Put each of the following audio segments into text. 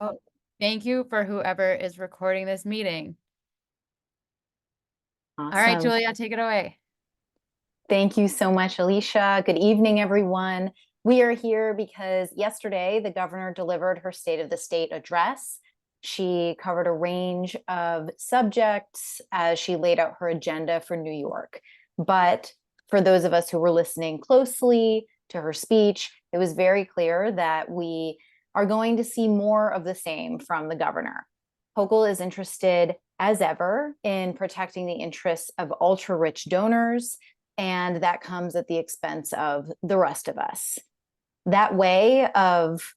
Oh, thank you for whoever is recording this meeting. All right, Awesome. Julia, take it away. Thank you so much, Alicia. Good evening, everyone. We are here because yesterday the governor delivered her State of the State address. She covered a range of subjects as she laid out her agenda for New York. But for those of us who were listening closely to her speech, it was very clear that we are going to see more of the same from the governor. Hochul is interested, as ever, in protecting the interests of ultra rich donors, and that comes at the expense of the rest of us. That way of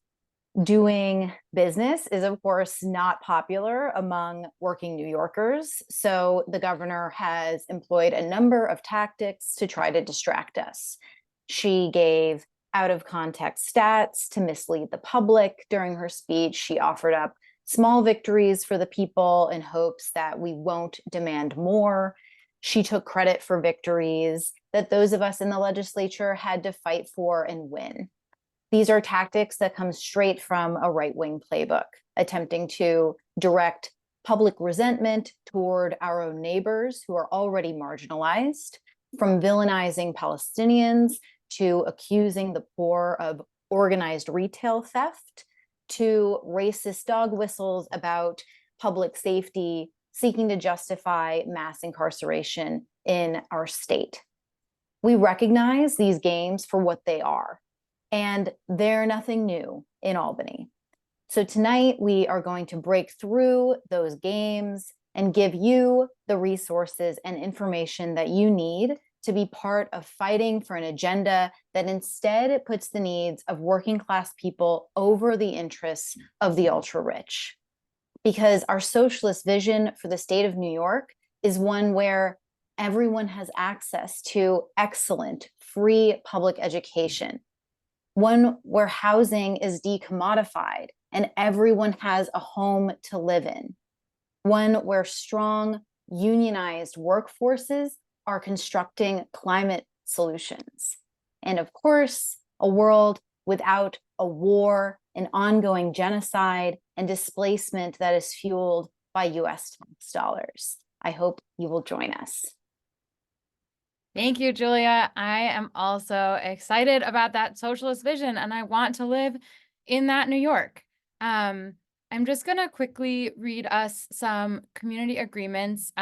doing business is, of course, not popular among working New Yorkers. So the governor has employed a number of tactics to try to distract us. She gave out of context stats to mislead the public during her speech. She offered up small victories for the people in hopes that we won't demand more. She took credit for victories that those of us in the legislature had to fight for and win. These are tactics that come straight from a right-wing playbook, attempting to direct public resentment toward our own neighbors who are already marginalized, from villainizing Palestinians to accusing the poor of organized retail theft, to racist dog whistles about public safety, seeking to justify mass incarceration in our state. We recognize these games for what they are, and they're nothing new in Albany. So tonight we are going to break through those games and give you the resources and information that you need to be part of fighting for an agenda that instead puts the needs of working class people over the interests of the ultra rich. Because our socialist vision for the state of New York is one where everyone has access to excellent free public education, one where housing is decommodified and everyone has a home to live in, one where strong unionized workforces are constructing climate solutions, and of course, a world without a war, an ongoing genocide, and displacement that is fueled by US tax dollars. I hope you will join us. Thank you, Julia. I am also excited about that socialist vision, and I want to live in that New York. I'm just going to quickly read us some community agreements.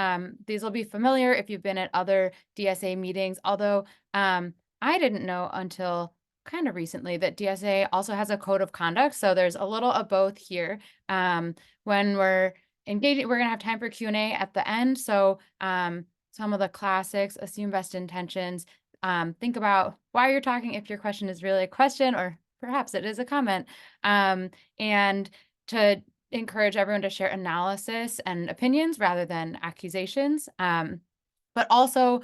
These will be familiar if you've been at other DSA meetings, although I didn't know until kind of recently that DSA also has a code of conduct. So there's a little of both here. When we're engaging, we're going to have time for Q&A at the end. So some of the classics: assume best intentions. Think about why you're talking if your question is really a question, or perhaps it is a comment. And to encourage everyone to share analysis and opinions rather than accusations. But also,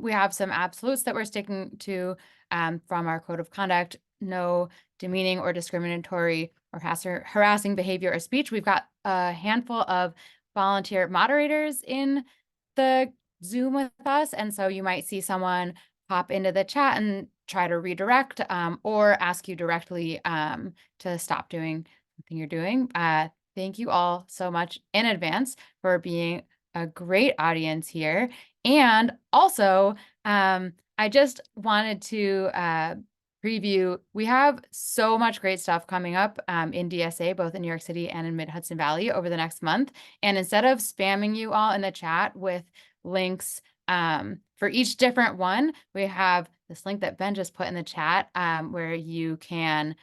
we have some absolutes that we're sticking to from our code of conduct: no demeaning or discriminatory or harassing behavior or speech. We've got a handful of volunteer moderators in the Zoom with us, and so you might see someone pop into the chat and try to redirect or ask you directly to stop doing something you're doing. Thank you all so much in advance for being a great audience here. And also, I just wanted to preview, we have so much great stuff coming up in DSA, both in New York City and in Mid-Hudson Valley over the next month. And instead of spamming you all in the chat with links for each different one, we have this link that Ben just put in the chat where you can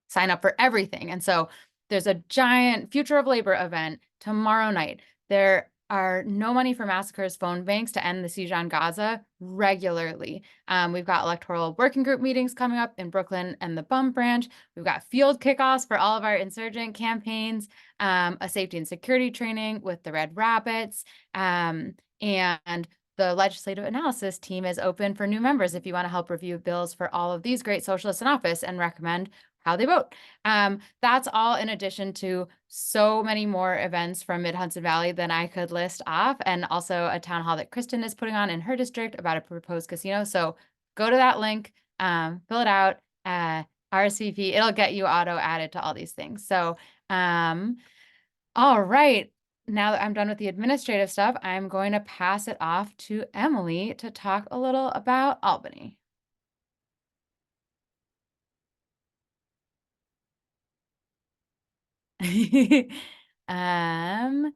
sign up for everything. And so there's a giant Future of Labor event tomorrow night. There are No Money for Massacres phone banks to end the siege on Gaza regularly. We've got electoral working group meetings coming up in Brooklyn and the Bum Branch. We've got field kickoffs for all of our insurgent campaigns, a safety and security training with the Red Rabbits, and the legislative analysis team is open for new members if you want to help review bills for all of these great socialists in office and recommend how they vote. That's all in addition to so many more events from Mid-Hudson Valley than I could list off, and also a town hall that Kristen is putting on in her district about a proposed casino. So go to that link, fill it out. RSVP. It'll get you auto added to all these things. So, all right. Now that I'm done with the administrative stuff, I'm going to pass it off to Emily to talk a little about Albany. um,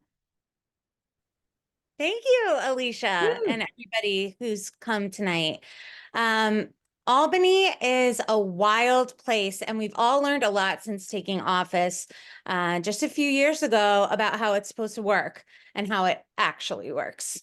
Thank you, Alicia, and everybody who's come tonight. Albany is a wild place, and we've all learned a lot since taking office just a few years ago about how it's supposed to work and how it actually works.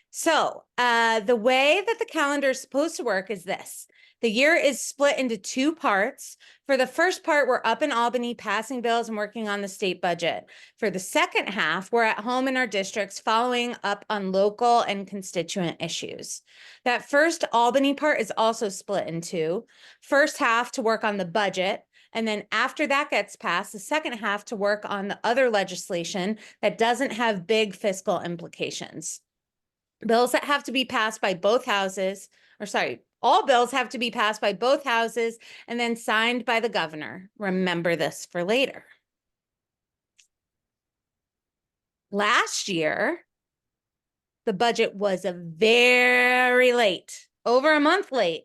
So the way that the calendar is supposed to work is this. The year is split into two parts. For the first part, we're up in Albany passing bills and working on the state budget. For the second half, we're at home in our districts following up on local and constituent issues. That first Albany part is also split in two. First half to work on the budget, and then after that gets passed, the second half to work on the other legislation that doesn't have big fiscal implications. Bills that have to be passed by both houses, all bills have to be passed by both houses and then signed by the governor. Remember this for later. Last year, the budget was very late, over a month late.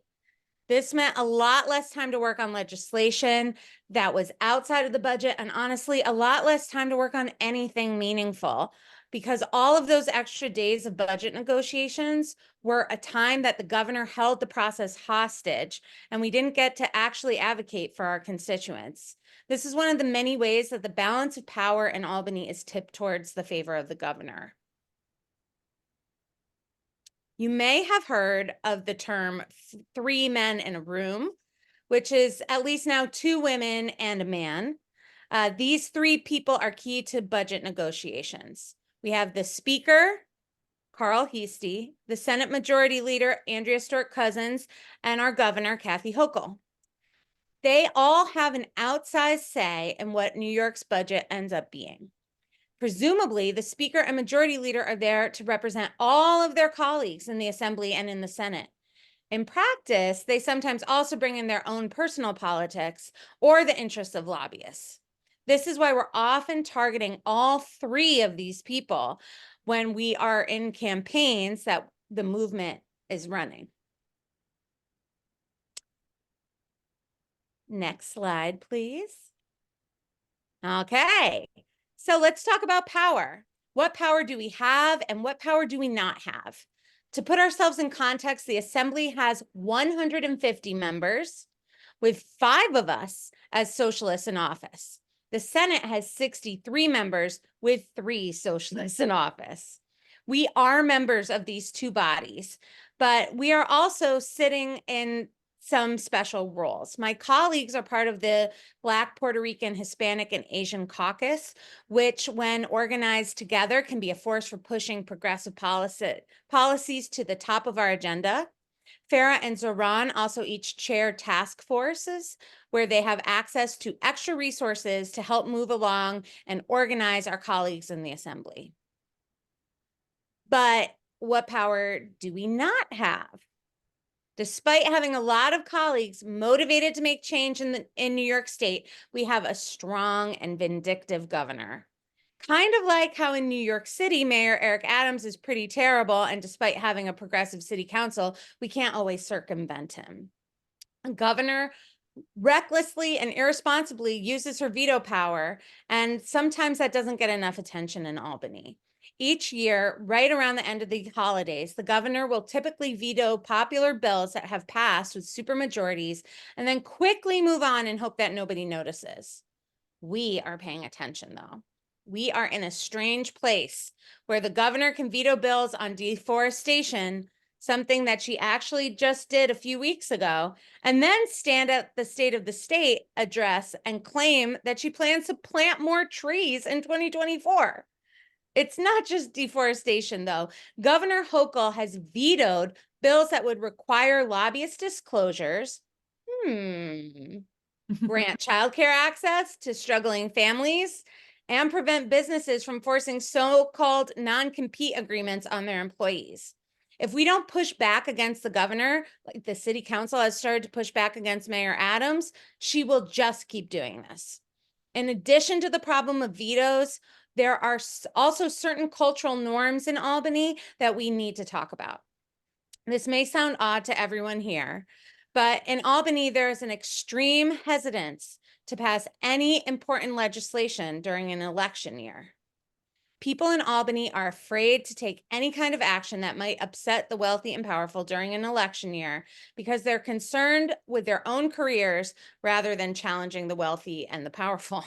This meant a lot less time to work on legislation that was outside of the budget, and honestly, a lot less time to work on anything meaningful, because all of those extra days of budget negotiations were a time that the governor held the process hostage, and we didn't get to actually advocate for our constituents. This is one of the many ways that the balance of power in Albany is tipped towards the favor of the governor. You may have heard of the term 3 men in a room, which is at least now 2 women and a man. These 3 people are key to budget negotiations. We have the Speaker, Carl Heastie, the Senate Majority Leader, Andrea Stewart-Cousins, and our Governor, Kathy Hochul. They all have an outsized say in what New York's budget ends up being. Presumably, the Speaker and Majority Leader are there to represent all of their colleagues in the Assembly and in the Senate. In practice, they sometimes also bring in their own personal politics or the interests of lobbyists. This is why we're often targeting all 3 of these people when we are in campaigns that the movement is running. Next slide, please. Okay. So let's talk about power. What power do we have and what power do we not have? To put ourselves in context, the Assembly has 150 members, with 5 of us as socialists in office. The Senate has 63 members with 3 socialists in office. We are members of these 2 bodies, but we are also sitting in some special roles. My colleagues are part of the Black, Puerto Rican, Hispanic, and Asian caucus, which when organized together can be a force for pushing progressive policies to the top of our agenda. Farah and Zoran also each chair task forces where they have access to extra resources to help move along and organize our colleagues in the Assembly. But what power do we not have? Despite having a lot of colleagues motivated to make change in New York State, we have a strong and vindictive governor. Kind of like how in New York City, Mayor Eric Adams is pretty terrible, and despite having a progressive city council, we can't always circumvent him. A governor recklessly and irresponsibly uses her veto power, and sometimes that doesn't get enough attention in Albany. Each year, right around the end of the holidays, the governor will typically veto popular bills that have passed with supermajorities and then quickly move on and hope that nobody notices. We are paying attention, though. We are in a strange place where the governor can veto bills on deforestation, something that she actually just did a few weeks ago, and then stand at the State of the State address and claim that she plans to plant more trees in 2024. It's not just deforestation, though. Governor Hochul has vetoed bills that would require lobbyist disclosures, grant childcare access to struggling families, and prevent businesses from forcing so-called non-compete agreements on their employees. If we don't push back against the governor, like the city council has started to push back against Mayor Adams, she will just keep doing this. In addition to the problem of vetoes, there are also certain cultural norms in Albany that we need to talk about. This may sound odd to everyone here, but in Albany, there is an extreme hesitance to pass any important legislation during an election year. People in Albany are afraid to take any kind of action that might upset the wealthy and powerful during an election year because they're concerned with their own careers rather than challenging the wealthy and the powerful.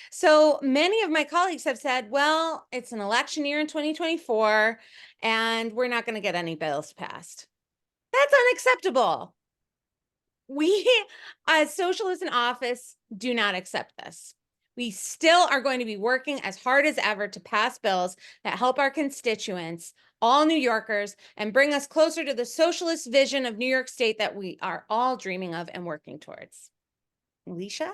So many of my colleagues have said, well, it's an election year in 2024, and we're not going to get any bills passed. That's unacceptable. We, as socialists in office, do not accept this. We still are going to be working as hard as ever to pass bills that help our constituents, all New Yorkers, and bring us closer to the socialist vision of New York State that we are all dreaming of and working towards. Alicia?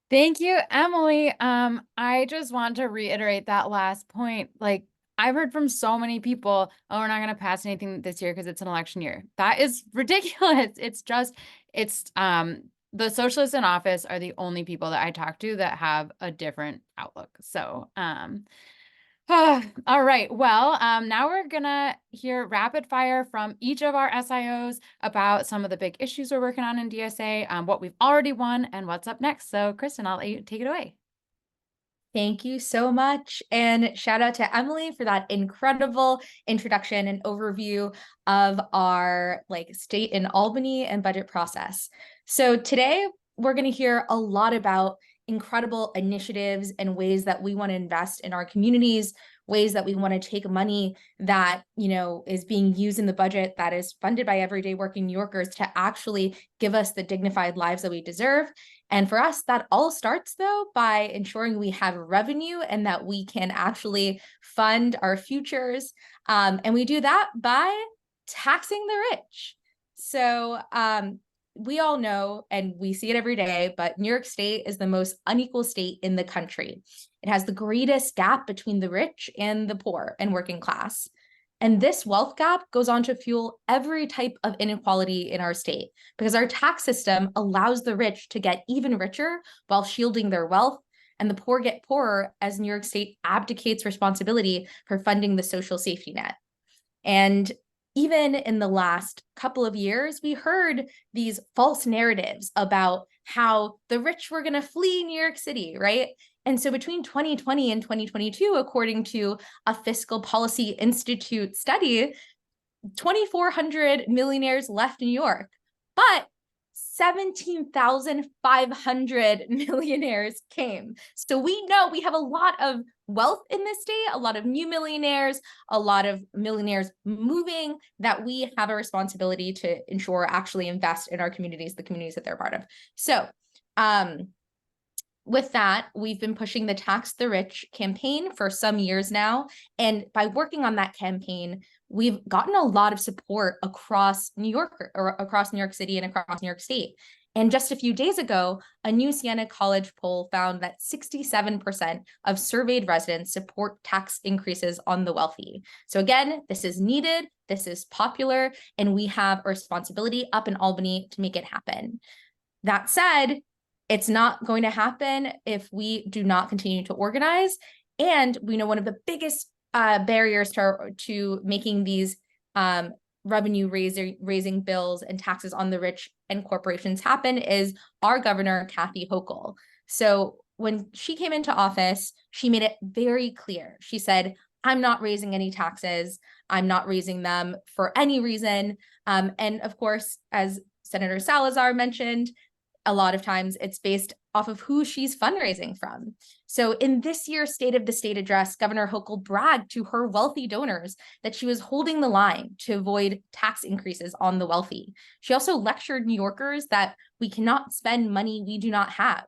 Thank you, Emily. I just want to reiterate that last point. Like, I've heard from so many people, oh, we're not going to pass anything this year because it's an election year. That is ridiculous. The socialists in office are the only people that I talk to that have a different outlook. So, all right. Well, now we're gonna hear rapid fire from each of our SIOs about some of the big issues we're working on in DSA, what we've already won, and what's up next. So, Kristen, I'll let you take it away. Thank you so much. And shout out to Emily for that incredible introduction and overview of our state in Albany and budget process. So today we're going to hear a lot about incredible initiatives and ways that we want to invest in our communities, ways that we want to take money that, is being used in the budget that is funded by everyday working New Yorkers to actually give us the dignified lives that we deserve. And for us, that all starts, though, by ensuring we have revenue and that we can actually fund our futures. And we do that by taxing the rich. So we all know, and we see it every day, but New York State is the most unequal state in the country. It has the greatest gap between the rich and the poor and working class. And this wealth gap goes on to fuel every type of inequality in our state because our tax system allows the rich to get even richer while shielding their wealth, and the poor get poorer as New York State abdicates responsibility for funding the social safety net. And even in the last couple of years, we heard these false narratives about how the rich were going to flee New York City, right? And so between 2020 and 2022, according to a Fiscal Policy Institute study, 2,400 millionaires left New York, but 17,500 millionaires came. So we know we have a lot of wealth in this state, a lot of new millionaires, a lot of millionaires moving that we have a responsibility to ensure actually invest in our communities, the communities that they're part of. So with that, we've been pushing the Tax the Rich campaign for some years now. And by working on that campaign, we've gotten a lot of support across New York or across New York City and across New York State. And just a few days ago, a new Siena College poll found that 67% of surveyed residents support tax increases on the wealthy. So again, this is needed, this is popular, and we have a responsibility up in Albany to make it happen. That said, it's not going to happen if we do not continue to organize. And we know one of the biggest barriers to making these revenue raising bills and taxes on the rich and corporations happen is our governor, Kathy Hochul. So when she came into office, she made it very clear. She said, I'm not raising any taxes. I'm not raising them for any reason. And of course, as Senator Salazar mentioned, a lot of times it's based off of who she's fundraising from. So in this year's State of the State address, Governor Hochul bragged to her wealthy donors that she was holding the line to avoid tax increases on the wealthy. She also lectured New Yorkers that we cannot spend money we do not have.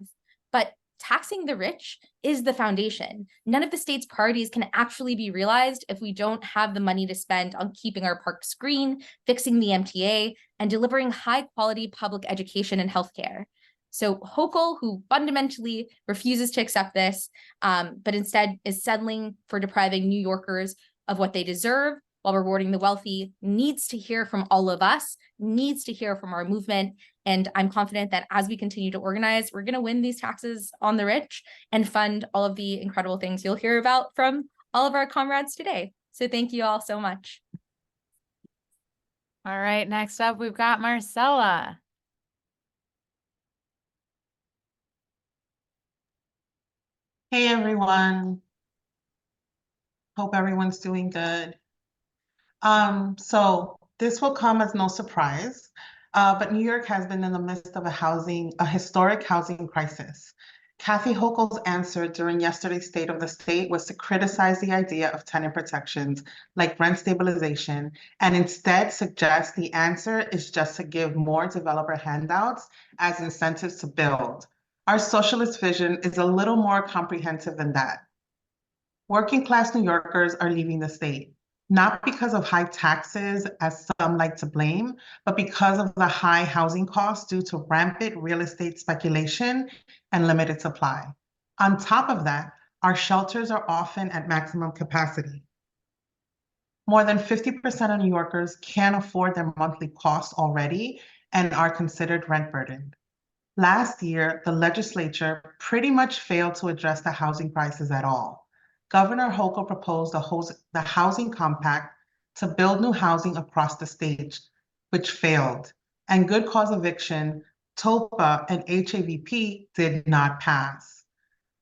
But taxing the rich is the foundation. None of the state's priorities can actually be realized if we don't have the money to spend on keeping our parks green, fixing the MTA, and delivering high-quality public education and healthcare. So Hochul, who fundamentally refuses to accept this, but instead is settling for depriving New Yorkers of what they deserve, while rewarding the wealthy needs to hear from all of us, needs to hear from our movement. And I'm confident that as we continue to organize, we're going to win these taxes on the rich and fund all of the incredible things you'll hear about from all of our comrades today. So thank you all so much. All right, next up, we've got Marcella. Hey everyone. Hope everyone's doing good. So this will come as no surprise, but New York has been in the midst of a historic housing crisis. Kathy Hochul's answer during yesterday's State of the State was to criticize the idea of tenant protections like rent stabilization, and instead suggest the answer is just to give more developer handouts as incentives to build. Our socialist vision is a little more comprehensive than that. Working class New Yorkers are leaving the state, not because of high taxes, as some like to blame, but because of the high housing costs due to rampant real estate speculation and limited supply. On top of that, our shelters are often at maximum capacity. More than 50% of New Yorkers can't afford their monthly costs already and are considered rent burdened. Last year, the legislature pretty much failed to address the housing crisis at all. Governor Hochul proposed the housing compact to build new housing across the state, which failed, and good cause eviction, TOPA, and HAVP did not pass.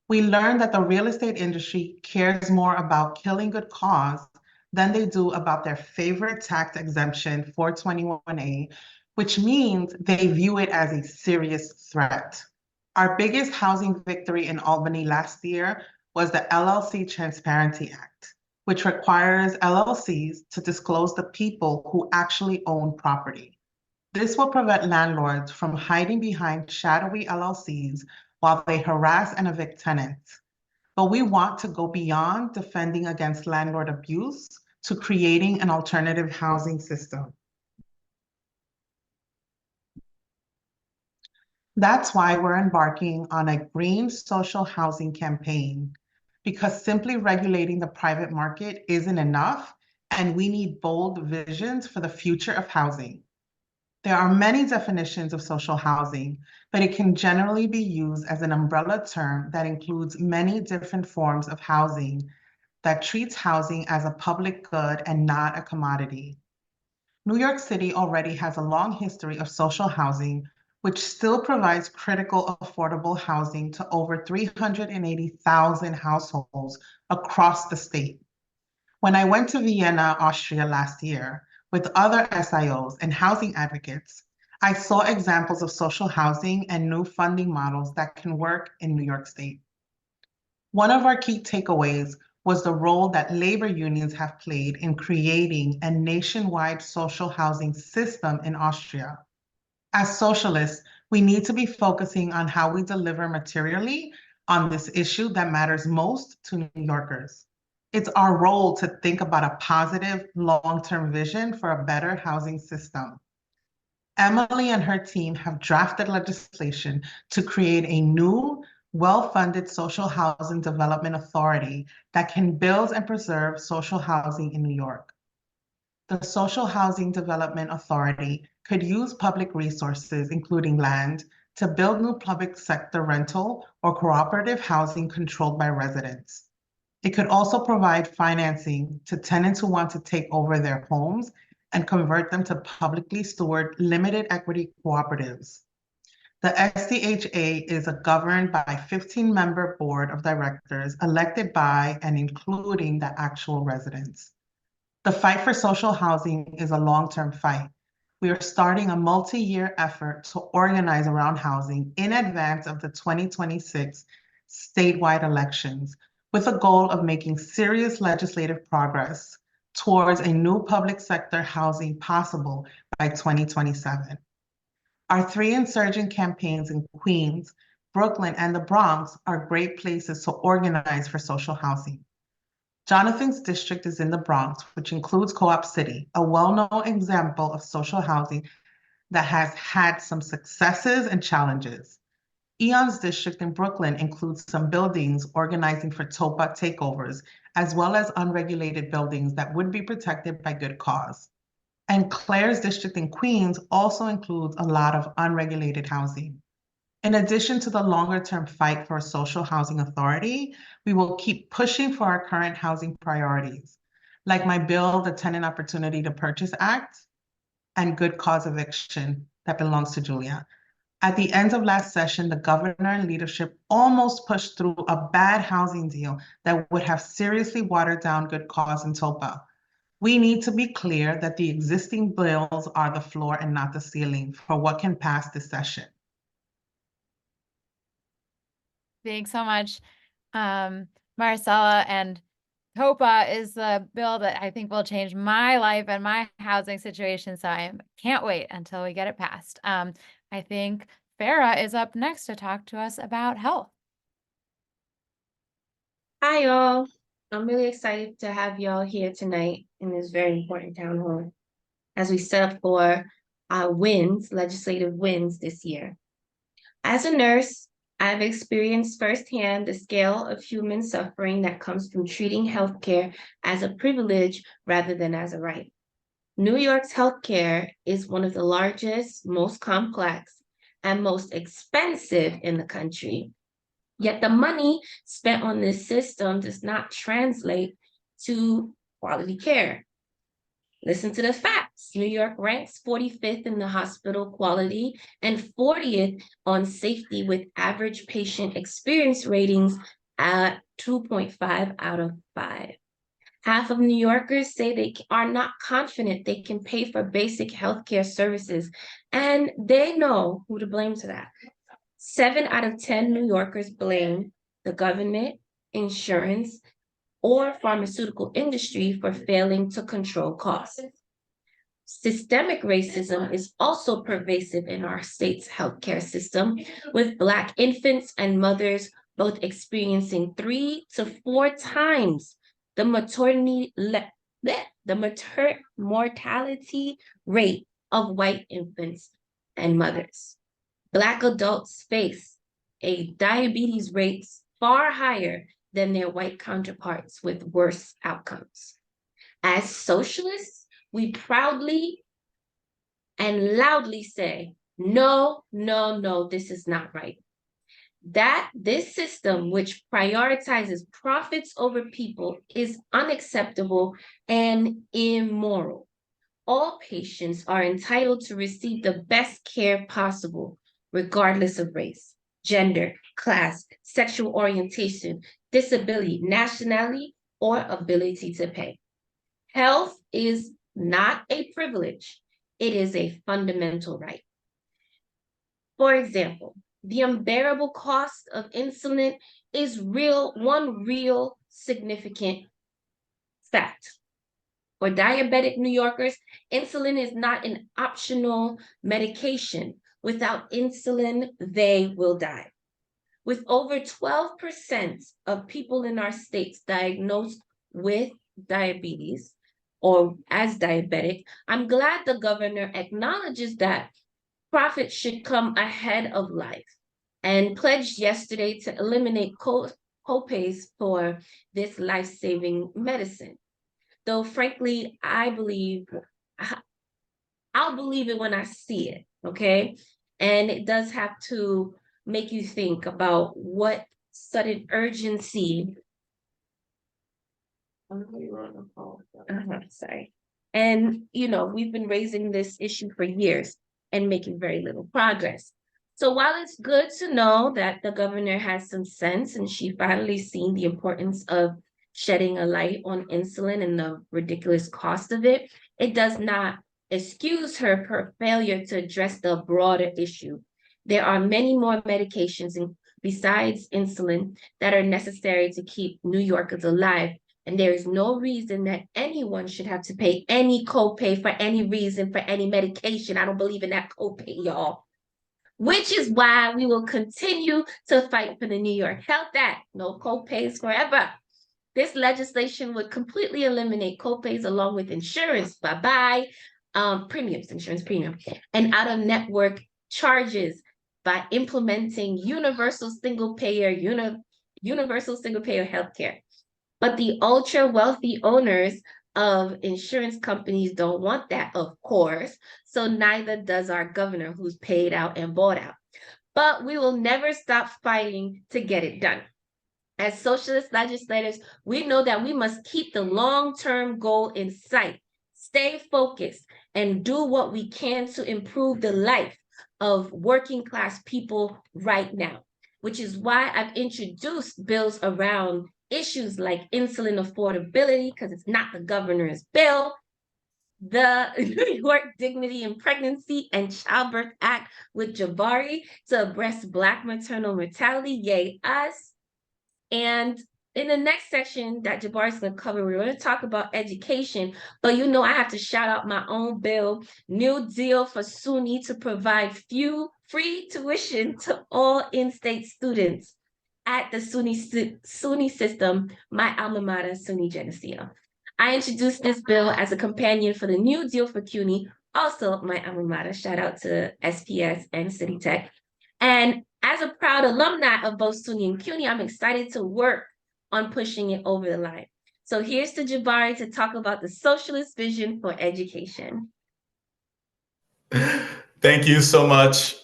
We learned that the real estate industry cares more about killing good cause than they do about their favorite tax exemption, 421A, which means they view it as a serious threat. Our biggest housing victory in Albany last year was the LLC Transparency Act, which requires LLCs to disclose the people who actually own property. This will prevent landlords from hiding behind shadowy LLCs while they harass and evict tenants. But we want to go beyond defending against landlord abuse to creating an alternative housing system. That's why we're embarking on a green social housing campaign, because simply regulating the private market isn't enough, and we need bold visions for the future of housing. There are many definitions of social housing, but it can generally be used as an umbrella term that includes many different forms of housing that treats housing as a public good and not a commodity. New York City already has a long history of social housing, which still provides critical affordable housing to over 380,000 households across the state. When I went to Vienna, Austria last year with other SIOs and housing advocates, I saw examples of social housing and new funding models that can work in New York State. One of our key takeaways was the role that labor unions have played in creating a nationwide social housing system in Austria. As socialists, we need to be focusing on how we deliver materially on this issue that matters most to New Yorkers. It's our role to think about a positive, long-term vision for a better housing system. Emily and her team have drafted legislation to create a new, well-funded social housing development authority that can build and preserve social housing in New York. The Social Housing Development Authority could use public resources, including land, to build new public sector rental or cooperative housing controlled by residents. It could also provide financing to tenants who want to take over their homes and convert them to publicly steward limited equity cooperatives. The SDHA is governed by a 15-member board of directors elected by and including the actual residents. The fight for social housing is a long-term fight. We are starting a multi-year effort to organize around housing in advance of the 2026 statewide elections, with a goal of making serious legislative progress towards a new public sector housing possible by 2027. Our 3 insurgent campaigns in Queens, Brooklyn, and the Bronx are great places to organize for social housing. Jonathan's district is in the Bronx, which includes Co-op City, a well-known example of social housing that has had some successes and challenges. Eon's district in Brooklyn includes some buildings organizing for TOPA takeovers, as well as unregulated buildings that would be protected by good cause. And Claire's district in Queens also includes a lot of unregulated housing. In addition to the longer-term fight for a social housing authority, we will keep pushing for our current housing priorities, like my bill, the Tenant Opportunity to Purchase Act, and good cause eviction that belongs to Julia. At the end of last session, the governor and leadership almost pushed through a bad housing deal that would have seriously watered down good cause in TOPA. We need to be clear that the existing bills are the floor and not the ceiling for what can pass this session. Thanks so much, Marcella. And TOPA is the bill that I think will change my life and my housing situation. So I can't wait until we get it passed. I think Farah is up next to talk to us about health. Hi, y'all. I'm really excited to have y'all here tonight in this very important town hall as we set up for our legislative wins this year. As a nurse, I've experienced firsthand the scale of human suffering that comes from treating healthcare as a privilege rather than as a right. New York's healthcare is one of the largest, most complex, and most expensive in the country. Yet the money spent on this system does not translate to quality care. Listen to the facts. New York ranks 45th in the hospital quality and 40th on safety, with average patient experience ratings at 2.5 out of 5. Half of New Yorkers say they are not confident they can pay for basic healthcare services, and they know who to blame for that. 7 out of 10 New Yorkers blame the government, insurance, or pharmaceutical industry for failing to control costs. Systemic racism is also pervasive in our state's healthcare system, with Black infants and mothers both experiencing 3 to 4 times the mortality rate of white infants and mothers. Black adults face a diabetes rate far higher than their white counterparts with worse outcomes. As socialists, we proudly and loudly say, no, no, no, this is not right. That this system, which prioritizes profits over people, is unacceptable and immoral. All patients are entitled to receive the best care possible, regardless of race, gender, class, sexual orientation, disability, nationality, or ability to pay. Health is not a privilege. It is a fundamental right. For example, the unbearable cost of insulin is one real significant fact. For diabetic New Yorkers, insulin is not an optional medication. Without insulin, they will die. With over 12% of people in our states diagnosed with diabetes or as diabetic, I'm glad the governor acknowledges that profit should come ahead of life and pledged yesterday to eliminate co-pays for this life-saving medicine. Though frankly, I'll believe it when I see it, okay? And it does have to make you think about what sudden urgency. Sorry. And, we've been raising this issue for years and making very little progress. So while it's good to know that the governor has some sense and she finally seen the importance of shedding a light on insulin and the ridiculous cost of it, it does not excuse her failure to address the broader issue. There are many more medications besides insulin that are necessary to keep New Yorkers alive, and there is no reason that anyone should have to pay any copay for any reason for any medication. I don't believe in that copay, y'all. Which is why we will continue to fight for the New York Health Act. No copays forever. This legislation would completely eliminate copays along with insurance, insurance premium, and out-of-network charges by implementing universal single payer healthcare. But the ultra wealthy owners of insurance companies don't want that, of course. So neither does our governor, who's paid out and bought out. But we will never stop fighting to get it done. As socialist legislators, we know that we must keep the long-term goal in sight, stay focused, and do what we can to improve the life of working class people right now, which is why I've introduced bills around issues like insulin affordability, because it's not the governor's bill, the New York Dignity in Pregnancy and Childbirth Act with Jabari to address Black maternal mortality, yay us. And in the next section that Jabari's going to cover, we're going to talk about education. But you know, I have to shout out my own bill, New Deal for SUNY, to provide free tuition to all in-state students at the SUNY system, my alma mater, SUNY Geneseo. I introduced this bill as a companion for the New Deal for CUNY, also my alma mater. Shout out to SPS and City Tech. And as a proud alumni of both SUNY and CUNY, I'm excited to work on pushing it over the line. So here's to Jabari to talk about the socialist vision for education. Thank you so much.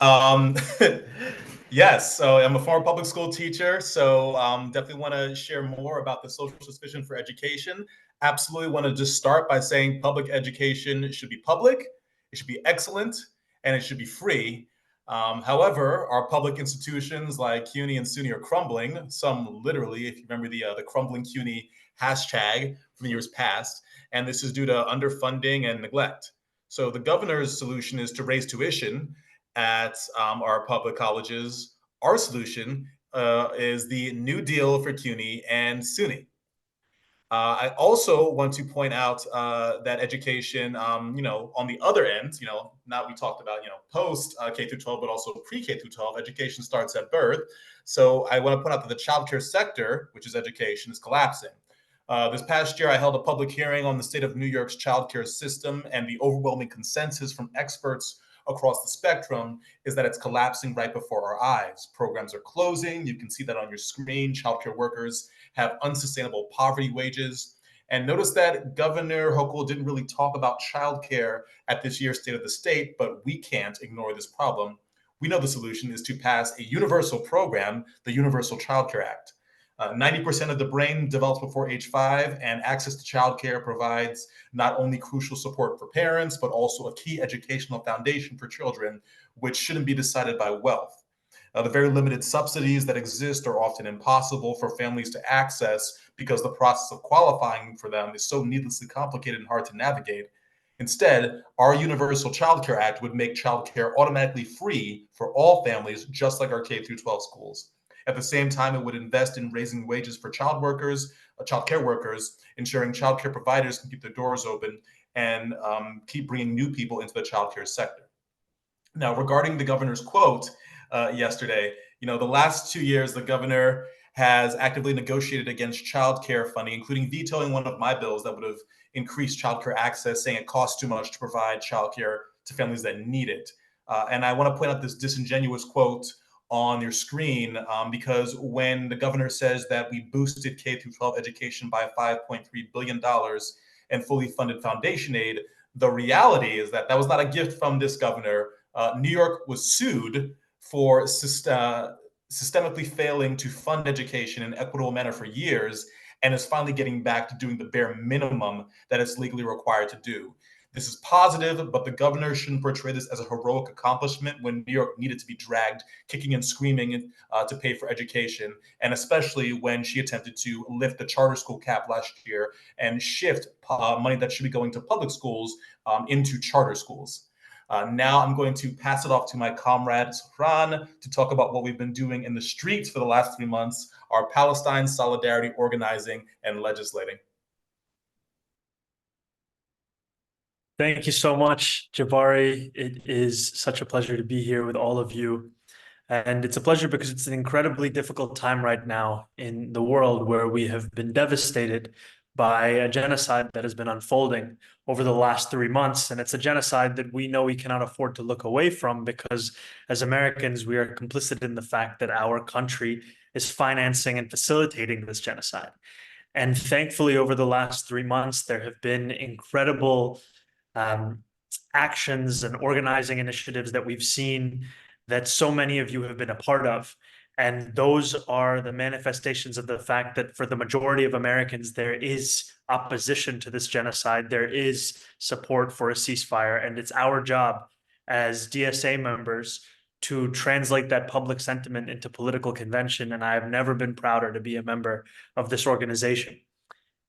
Yes, so I'm a former public school teacher, so definitely want to share more about the socialist vision for education. Absolutely want to just start by saying public education should be public, it should be excellent, and it should be free. However, our public institutions like CUNY and SUNY are crumbling, some literally, if you remember the crumbling CUNY hashtag from years past, and this is due to underfunding and neglect. So the governor's solution is to raise tuition at our public colleges. Our solution is the New Deal for CUNY and SUNY. I also want to point out that education, on the other end, now we talked about, post K through 12, but also pre-K through 12, education starts at birth. So I want to point out that the childcare sector, which is education, is collapsing. This past year, I held a public hearing on the state of New York's childcare system, and the overwhelming consensus from experts across the spectrum is that it's collapsing right before our eyes. Programs are closing. You can see that on your screen. Childcare workers have unsustainable poverty wages. And notice that Governor Hochul didn't really talk about childcare at this year's State of the State, but we can't ignore this problem. We know the solution is to pass a universal program, the Universal Childcare Act. 90% of the brain develops before age 5, and access to childcare provides not only crucial support for parents, but also a key educational foundation for children, which shouldn't be decided by wealth. The very limited subsidies that exist are often impossible for families to access because the process of qualifying for them is so needlessly complicated and hard to navigate. Instead, our Universal Child Care Act would make childcare automatically free for all families, just like our K through 12 schools. At the same time, it would invest in raising wages for child care workers, ensuring childcare providers can keep their doors open and keep bringing new people into the childcare sector. Now, regarding the governor's quote yesterday, the last 2 years, the governor has actively negotiated against childcare funding, including vetoing one of my bills that would have increased childcare access, saying it costs too much to provide childcare to families that need it. And I want to point out this disingenuous quote on your screen, because when the governor says that we boosted K through 12 education by $5.3 billion and fully funded foundation aid, the reality is that was not a gift from this governor. New York was sued for systemically failing to fund education in an equitable manner for years, and is finally getting back to doing the bare minimum that it's legally required to do. This is positive, but the governor shouldn't portray this as a heroic accomplishment when New York needed to be dragged, kicking and screaming to pay for education, and especially when she attempted to lift the charter school cap last year and shift money that should be going to public schools into charter schools. Now I'm going to pass it off to my comrade Safran to talk about what we've been doing in the streets for the last 3 months, our Palestine solidarity organizing and legislating. Thank you so much, Jabari. It is such a pleasure to be here with all of you. And it's a pleasure because it's an incredibly difficult time right now in the world where we have been devastated by a genocide that has been unfolding over the last 3 months. And it's a genocide that we know we cannot afford to look away from, because as Americans, we are complicit in the fact that our country is financing and facilitating this genocide. And thankfully, over the last 3 months, there have been incredible actions and organizing initiatives that we've seen that so many of you have been a part of. And those are the manifestations of the fact that for the majority of Americans, there is opposition to this genocide. There is support for a ceasefire. And it's our job as DSA members to translate that public sentiment into political convention. And I have never been prouder to be a member of this organization.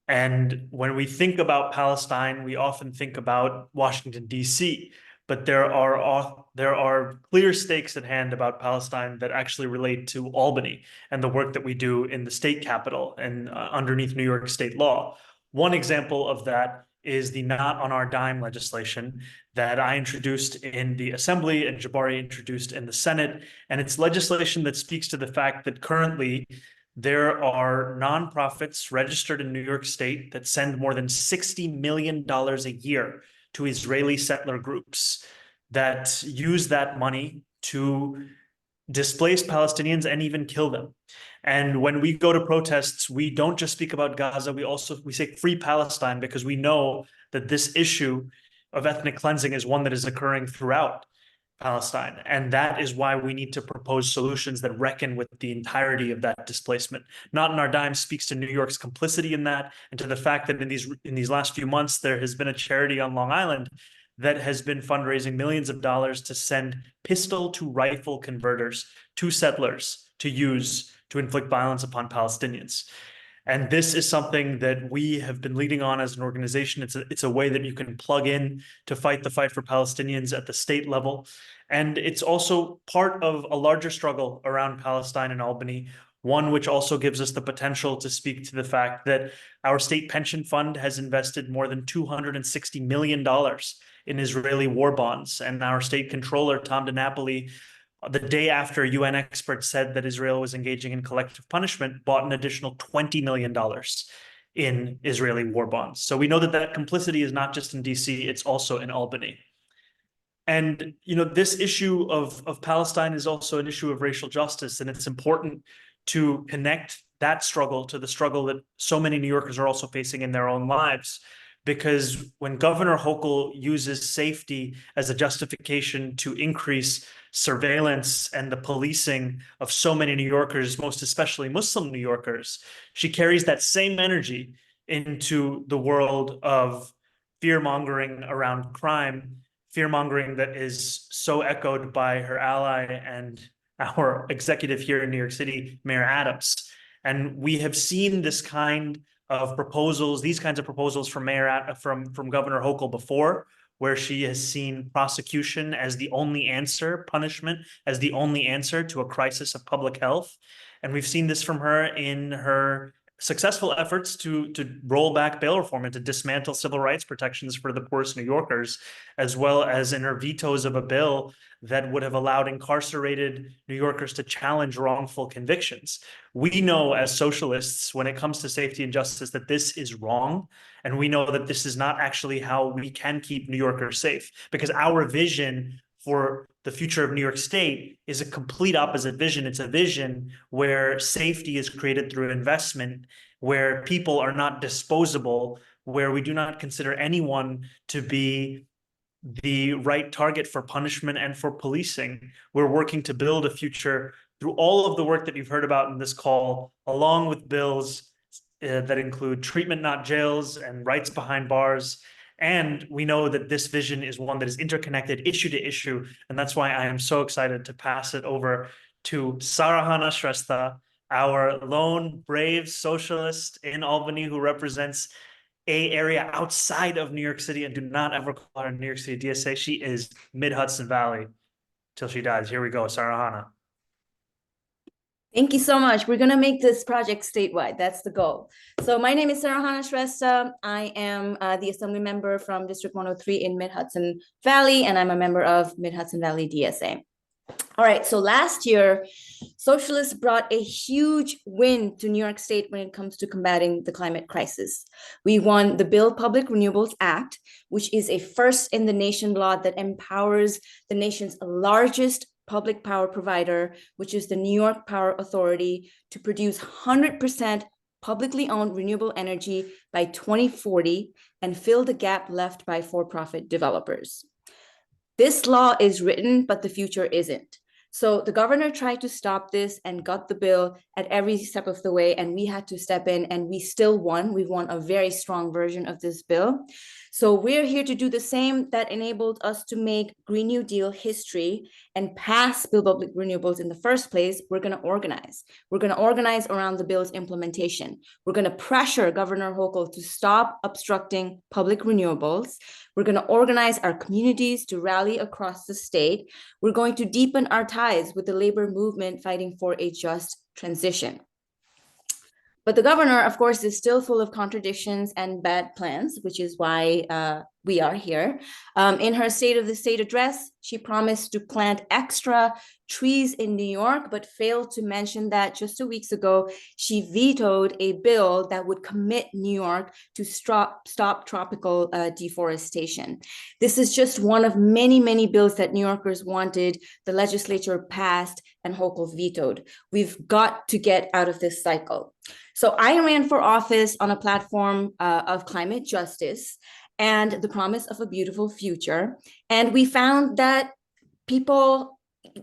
And when we think about Palestine, we often think about Washington, D.C., but there are clear stakes at hand about Palestine that actually relate to Albany and the work that we do in the state capital and underneath New York state law. One example of that is the Not on Our Dime legislation that I introduced in the Assembly and Jabari introduced in the Senate. And it's legislation that speaks to the fact that currently there are nonprofits registered in New York State that send more than $60 million a year to Israeli settler groups that use that money to displace Palestinians and even kill them. And when we go to protests, we don't just speak about Gaza, we say free Palestine, because we know that this issue of ethnic cleansing is one that is occurring throughout Palestine. And that is why we need to propose solutions that reckon with the entirety of that displacement. Not on Our Dime speaks to New York's complicity in that, and to the fact that in these last few months, there has been a charity on Long Island that has been fundraising millions of dollars to send pistol to rifle converters to settlers to use to inflict violence upon Palestinians. And this is something that we have been leading on as an organization. It's a way that you can plug in to fight the fight for Palestinians at the state level. And it's also part of a larger struggle around Palestine and Albany, one which also gives us the potential to speak to the fact that our state pension fund has invested more than $260 million in Israeli war bonds. And our state controller, Tom DiNapoli, the day after UN experts said that Israel was engaging in collective punishment, bought an additional $20 million in Israeli war bonds. So we know that that complicity is not just in DC, it's also in Albany. And, you know, this issue of Palestine is also an issue of racial justice, and it's important to connect that struggle to the struggle that so many New Yorkers are also facing in their own lives. Because when Governor Hochul uses safety as a justification to increase surveillance and the policing of so many New Yorkers, most especially Muslim New Yorkers, she carries that same energy into the world of fear-mongering around crime, fear-mongering that is so echoed by her ally and our executive here in New York City, Mayor Adams. And we have seen this kind of proposals, these kinds of proposals from from Governor Hochul before, where she has seen prosecution as the only answer, punishment as the only answer to a crisis of public health. And we've seen this from her in her successful efforts to roll back bail reform and to dismantle civil rights protections for the poorest New Yorkers, as well as in her vetoes of a bill that would have allowed incarcerated New Yorkers to challenge wrongful convictions. We know as socialists, when it comes to safety and justice, that this is wrong. And we know that this is not actually how we can keep New Yorkers safe, because our vision for the future of New York State is a complete opposite vision. It's a vision where safety is created through investment, where people are not disposable, where we do not consider anyone to be the right target for punishment and for policing. We're working to build a future through all of the work that you've heard about in this call, along with bills that include treatment, not jails, and rights behind bars. And we know that this vision is one that is interconnected issue to issue. And that's why I am so excited to pass it over to Sarahana Shrestha, our lone brave socialist in Albany who represents an area outside of New York City, and do not ever call her New York City DSA. She is mid-Hudson Valley till she dies. Here we go, Sarahana. Thank you so much. We're going to make this project statewide. That's the goal. So my name is Sarahana Shrestha. I am the assembly member from District 103 in Mid-Hudson Valley, and I'm a member of Mid-Hudson Valley DSA. All right, so last year, socialists brought a huge win to New York State when it comes to combating the climate crisis. We won the Build Public Renewables Act, which is a first in the nation law that empowers the nation's largest public power provider, which is the New York Power Authority, to produce 100% publicly owned renewable energy by 2040 and fill the gap left by for-profit developers. This law is written, but the future isn't. So the governor tried to stop this and got the bill at every step of the way, and we had to step in, and we still won. We've won a very strong version of this bill. So we're here to do the same that enabled us to make Green New Deal history and pass Build Public Renewables in the first place. We're going to organize. We're going to organize around the bill's implementation. We're going to pressure Governor Hochul to stop obstructing public renewables. We're going to organize our communities to rally across the state. We're going to deepen our ties with the labor movement fighting for a just transition. But the governor, of course, is still full of contradictions and bad plans, which is why we are here. In her State of the State address, she promised to plant extra trees in New York, but failed to mention that just 2 weeks ago, she vetoed a bill that would commit New York to stop tropical deforestation. This is just one of many, many bills that New Yorkers wanted, the legislature passed, and Hochul vetoed. We've got to get out of this cycle. So I ran for office on a platform of climate justice and the promise of a beautiful future. And we found that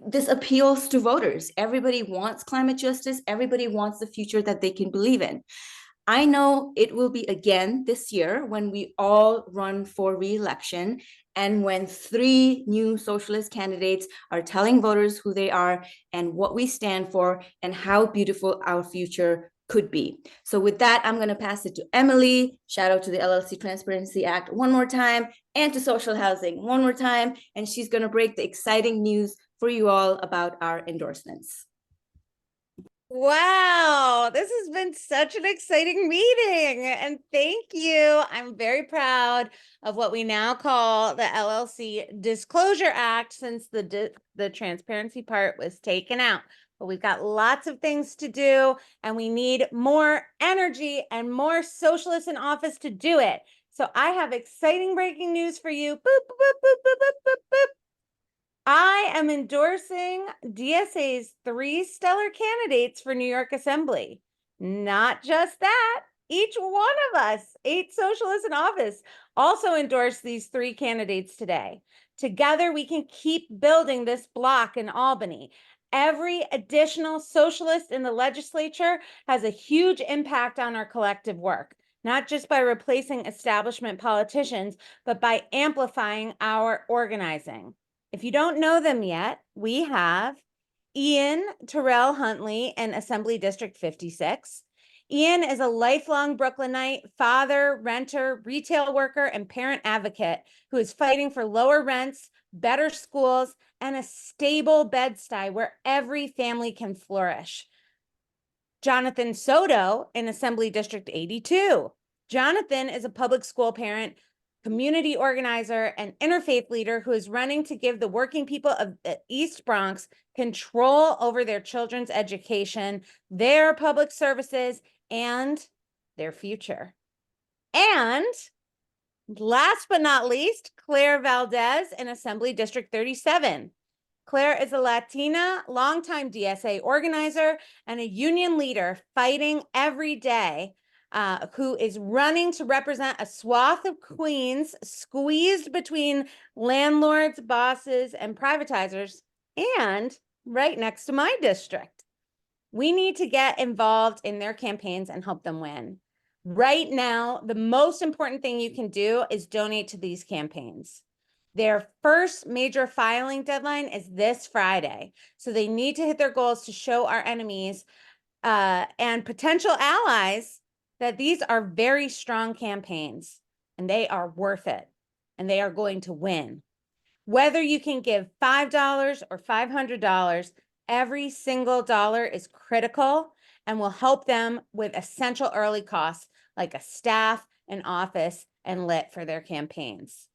this appeals to voters. Everybody wants climate justice. Everybody wants the future that they can believe in. I know it will be again this year when we all run for re-election and when 3 new socialist candidates are telling voters who they are and what we stand for and how beautiful our future could be. So with that, I'm going to pass it to Emily. Shout out to the LLC Transparency Act one more time and to social housing one more time. And she's going to break the exciting news for you all about our endorsements. Wow, this has been such an exciting meeting, and thank you. I'm very proud of what we now call the LLC Disclosure Act, since the transparency part was taken out. But we've got lots of things to do, and we need more energy and more socialists in office to do it. So I have exciting breaking news for you. Boop, boop, boop, boop, boop, boop, boop. I am endorsing DSA's 3 stellar candidates for New York Assembly. Not just that, each one of us, 8 socialists in office, also endorsed these 3 candidates today. Together, we can keep building this block in Albany. Every additional socialist in the legislature has a huge impact on our collective work, not just by replacing establishment politicians, but by amplifying our organizing. If you don't know them yet, we have Ian Terrell Huntley in Assembly District 56. Ian is a lifelong Brooklynite, father, renter, retail worker, and parent advocate who is fighting for lower rents, better schools, and a stable Bed-Stuy where every family can flourish. Jonathan Soto in Assembly District 82. Jonathan is a public school parent, community organizer, and interfaith leader who is running to give the working people of the East Bronx control over their children's education, their public services, and their future. And last but not least, Claire Valdez in Assembly District 37. Claire is a Latina, longtime DSA organizer and a union leader fighting every day, who is running to represent a swath of Queens squeezed between landlords, bosses, and privatizers, and right next to my district. We need to get involved in their campaigns and help them win. Right now, the most important thing you can do is donate to these campaigns. Their first major filing deadline is this Friday. So they need to hit their goals to show our enemies and potential allies that these are very strong campaigns and they are worth it and they are going to win. Whether you can give $5 or $500, every single dollar is critical and will help them with essential early costs like a staff, an office, and lit for their campaigns.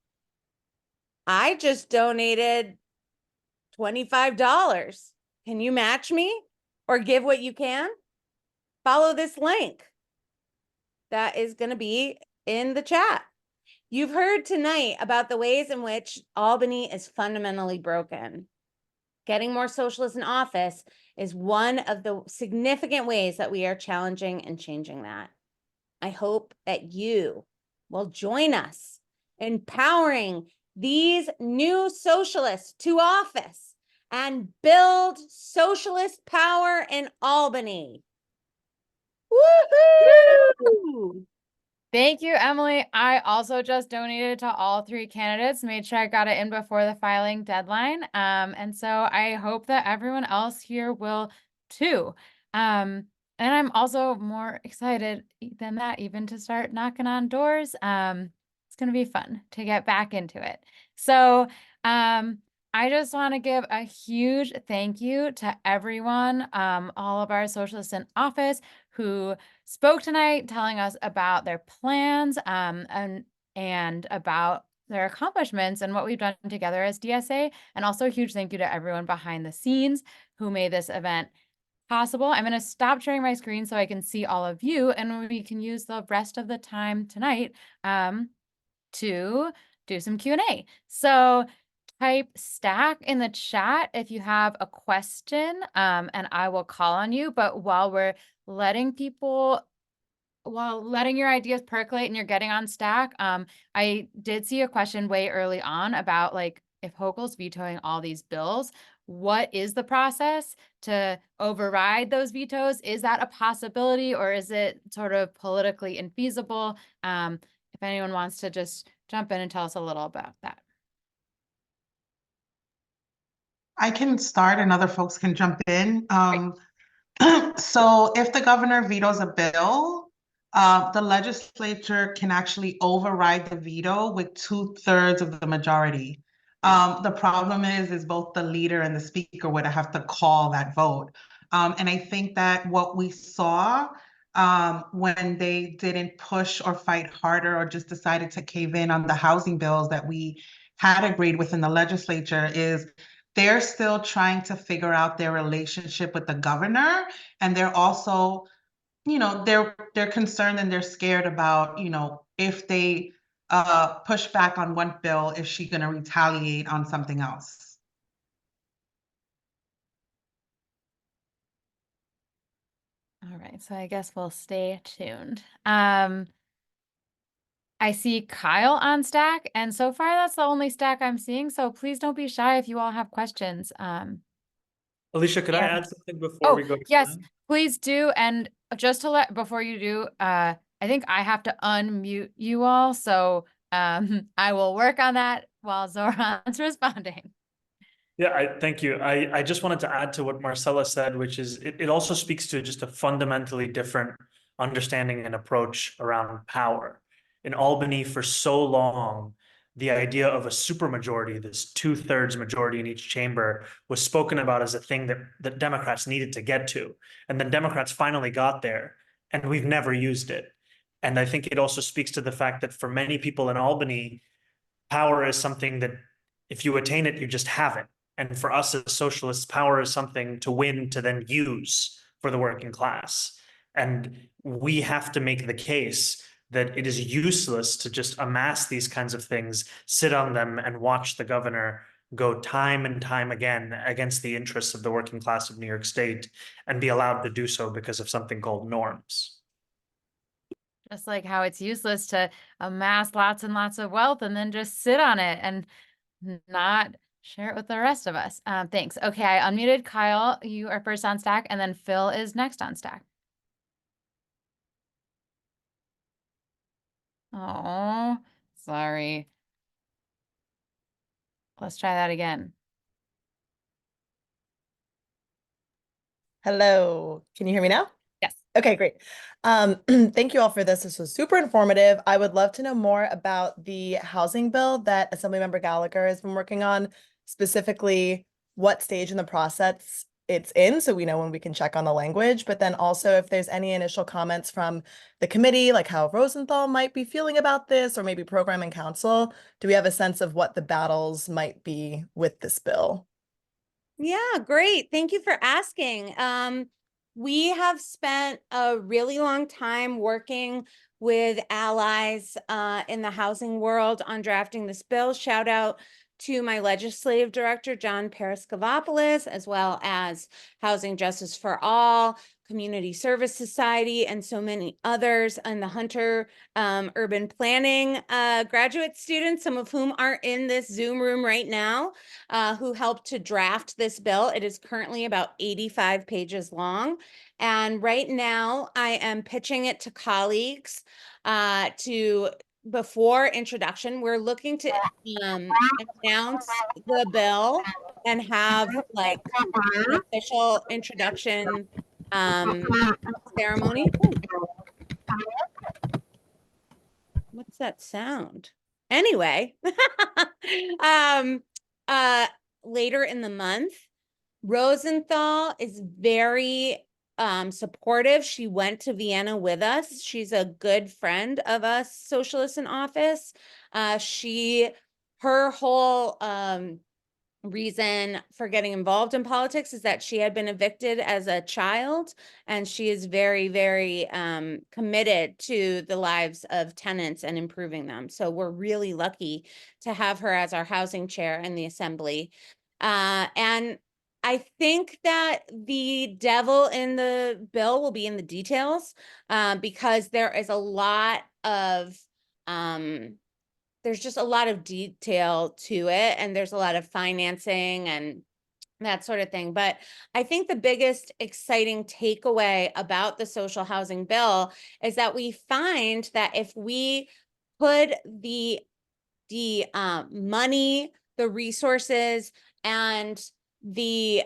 I just donated $25. Can you match me or give what you can? Follow this link that is going to be in the chat. You've heard tonight about the ways in which Albany is fundamentally broken. Getting more socialists in office is one of the significant ways that we are challenging and changing that. I hope that you will join us in empowering these new socialists to office and build socialist power in Albany. Woohoo! Thank you, Emily. I also just donated to all 3 candidates, made sure I got it in before the filing deadline. And so I hope that everyone else here will too. And I'm also more excited than that, even to start knocking on doors. It's going to be fun to get back into it. So I just want to give a huge thank you to everyone, all of our socialists in office who spoke tonight, telling us about their plans and about their accomplishments and what we've done together as DSA. And also a huge thank you to everyone behind the scenes who made this event possible. I'm going to stop sharing my screen so I can see all of you, and we can use the rest of the time tonight to do some Q&A. So type stack in the chat if you have a question, and I will call on you. But while letting your ideas percolate and you're getting on stack, I did see a question way early on about like, if Hochul's vetoing all these bills, what is the process to override those vetoes? Is that a possibility, or is it sort of politically infeasible? If anyone wants to just jump in and tell us a little about that. I can start and other folks can jump in. So if the governor vetoes a bill, the legislature can actually override the veto with 2/3 of the majority. The problem is both the leader and the speaker would have to call that vote. And I think that what we saw when they didn't push or fight harder or just decided to cave in on the housing bills that we had agreed with in the legislature is they're still trying to figure out their relationship with the governor. And they're also, they're concerned and they're scared about, if they push back on one bill, is she going to retaliate on something else? All right, so I guess we'll stay tuned. I see Kyle on stack, and so far that's the only stack I'm seeing, so please don't be shy if you all have questions. Alicia, could I yeah. add something before we go to yes, that? please do. And just to before you do, I think I have to unmute you all, so I will work on that while Zoran's responding. Yeah, thank you. I just wanted to add to what Marcella said, which is it also speaks to just a fundamentally different understanding and approach around power. In Albany, for so long, the idea of a supermajority, this 2/3 majority in each chamber, was spoken about as a thing that Democrats needed to get to. And then Democrats finally got there, and we've never used it. And I think it also speaks to the fact that for many people in Albany, power is something that if you attain it, you just have it. And for us as socialists, power is something to win, to then use for the working class. And we have to make the case that it is useless to just amass these kinds of things, sit on them, and watch the governor go time and time again against the interests of the working class of New York State and be allowed to do so because of something called norms. Just like how it's useless to amass lots and lots of wealth and then just sit on it and not share it with the rest of us. Thanks. Okay, I unmuted Kyle. You are first on stack, and then Phil is next on stack. Oh, sorry. Let's try that again. Hello, can you hear me now? Yes. Okay, great. Thank you all for this. This was super informative. I would love to know more about the housing bill that Assemblymember Gallagher has been working on, specifically what stage in the process it's in, so we know when we can check on the language, but then also if there's any initial comments from the committee, like how Rosenthal might be feeling about this, or maybe program and council. Do we have a sense of what the battles might be with this bill? Yeah, great. Thank you for asking. We have spent a really long time working with allies in the housing world on drafting this bill. Shout out to my legislative director, John Paraskevopoulos, as well as Housing Justice for All, Community Service Society, and so many others, and the Hunter Urban Planning graduate students, some of whom are in this Zoom room right now, who helped to draft this bill. It is currently about 85 pages long. And right now I am pitching it to colleagues before introduction. We're looking to announce the bill and have like an official introduction ceremony. Ooh. What's that sound? Anyway, later in the month. Rosenthal is very supportive. She went to Vienna with us. She's a good friend of us socialists in office. Her whole reason for getting involved in politics is that she had been evicted as a child, and she is very, very committed to the lives of tenants and improving them. So we're really lucky to have her as our housing chair in the assembly. And I think that the devil in the bill will be in the details, because there is a lot of there's just a lot of detail to it, and there's a lot of financing and that sort of thing. But I think the biggest exciting takeaway about the social housing bill is that we find that if we put the money, the resources, and the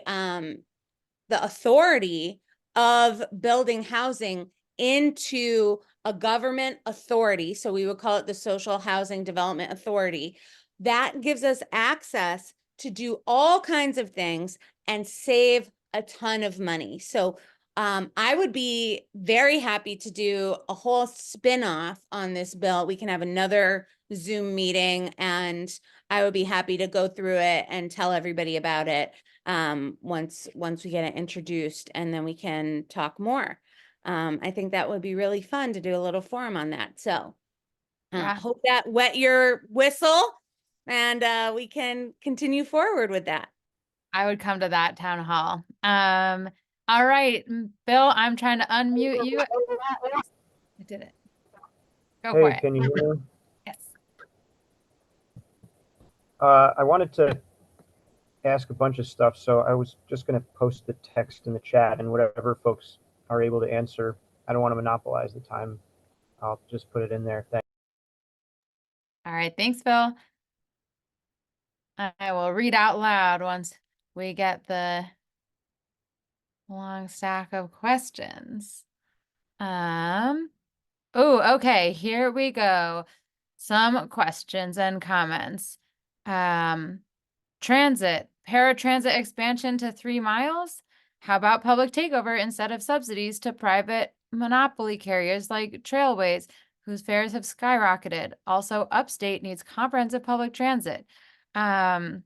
authority of building housing into a government authority, so we would call it the Social Housing Development Authority, that gives us access to do all kinds of things and save a ton of money. So I would be very happy to do a whole spin-off on this bill. We can have another Zoom meeting, and I would be happy to go through it and tell everybody about it once we get it introduced, and then we can talk more. I think that would be really fun to do a little forum on that. So hope that wet your whistle, and we can continue forward with that. I would come to that town hall. All right, Bill, I'm trying to unmute you. I did it. Go for it. Can you hear me? Yes. I wanted to ask a bunch of stuff, so I was just going to post the text in the chat, and whatever folks are able to answer, I don't want to monopolize the time. I'll just put it in there. Thanks. All right, thanks, Bill. I will read out loud once we get the long stack of questions. Oh, okay, here we go. Some questions and comments. Transit, paratransit expansion to 3 miles? How about public takeover instead of subsidies to private monopoly carriers like Trailways, whose fares have skyrocketed? Also, upstate needs comprehensive public transit. Housing,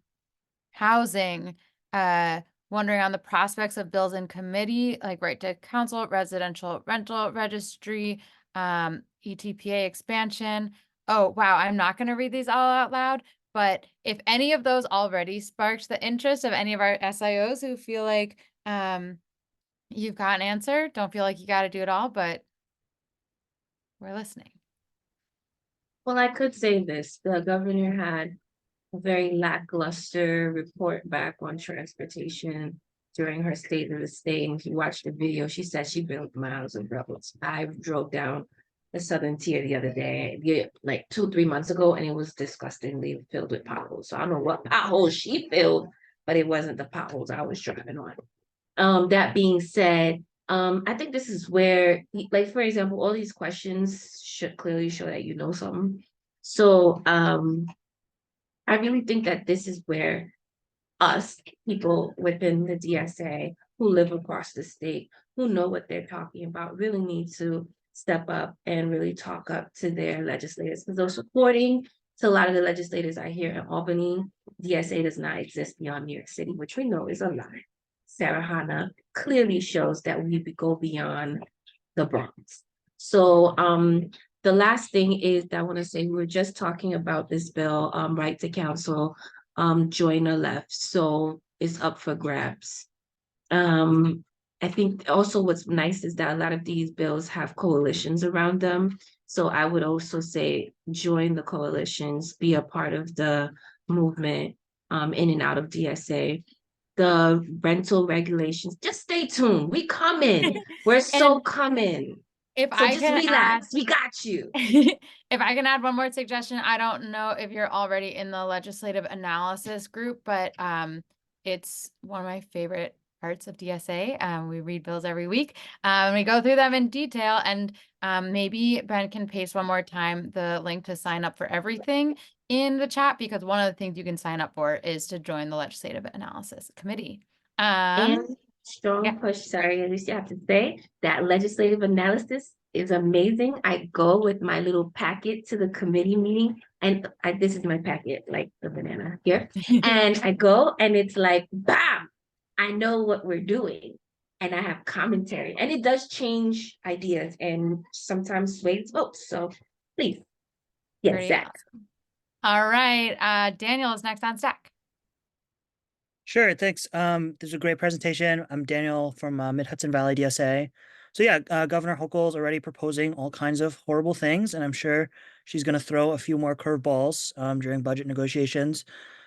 wondering on the prospects of bills in committee, like right to counsel, residential rental registry, ETPA expansion. Oh, wow, I'm not going to read these all out loud, but if any of those already sparked the interest of any of our SIOs who feel like you've got an answer, don't feel like you got to do it all, but we're listening. Well, I could say this. The governor had a very lackluster report back on transportation during her State of the State. And if you watch the video, she said she built miles of roads. I drove down the Southern Tier the other day, like 2-3 months ago, and it was disgustingly filled with potholes. So I don't know what potholes she filled, but it wasn't the potholes I was driving on. That being said, I think this is where, like, for example, all these questions should clearly show that you know something. So I really think that this is where us, people within the DSA who live across the state, who know what they're talking about, really need to step up and really talk up to their legislators, because they're supporting So a lot of the legislators are here in Albany. DSA does not exist beyond New York City, which we know is a lie. Sarah Hanna clearly shows that we go beyond the Bronx. So the last thing is that I want to say, we were just talking about this bill, right to counsel, join or left. So it's up for grabs. I think also what's nice is that a lot of these bills have coalitions around them. So I would also say join the coalitions, be a part of the movement in and out of DSA. The rental regulations, just stay tuned. We coming. We're so coming. If So I just can relax. We got you. if I can add one more suggestion, I don't know if you're already in the legislative analysis group, but it's one of my favorite parts of DSA. We read bills every week. We go through them in detail, and maybe Ben can paste one more time the link to sign up for everything in the chat, because one of the things you can sign up for is to join the Legislative Analysis Committee. And strong push, sorry, at least you have to say that legislative analysis is amazing. I go with my little packet to the committee meeting, and this is my packet, like the banana here. And I go, and it's like, bam, I know what we're doing. And I have commentary, and it does change ideas and sometimes sways votes. So please, yes, Pretty Zach. awesome. All right, Daniel is next on stack. Sure, thanks. This is a great presentation. I'm Daniel from Mid-Hudson Valley DSA. So yeah, Governor Hochul is already proposing all kinds of horrible things, and I'm sure she's going to throw a few more curveballs during budget negotiations.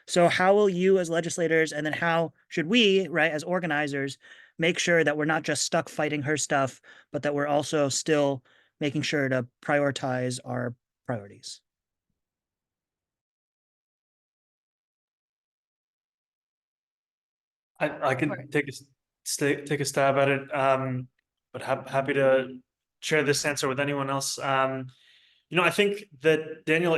So how will you as legislators, and then how should we, right, as organizers, make sure that we're not just stuck fighting her stuff, but that we're also still making sure to prioritize our priorities? I can take a stab at it, but happy to share this answer with anyone else. I think that Daniel,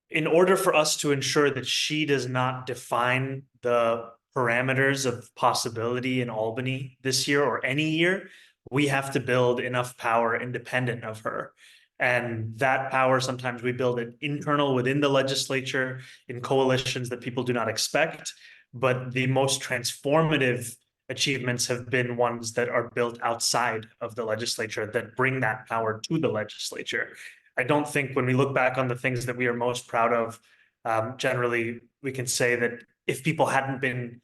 in order for us to ensure that she does not define the parameters of possibility in Albany this year or any year, we have to build enough power independent of her. And that power, sometimes we build it internal within the legislature in coalitions that people do not expect. But the most transformative achievements have been ones that are built outside of the legislature that bring that power to the legislature. I don't think when we look back on the things that we are most proud of, generally we can say that if people hadn't been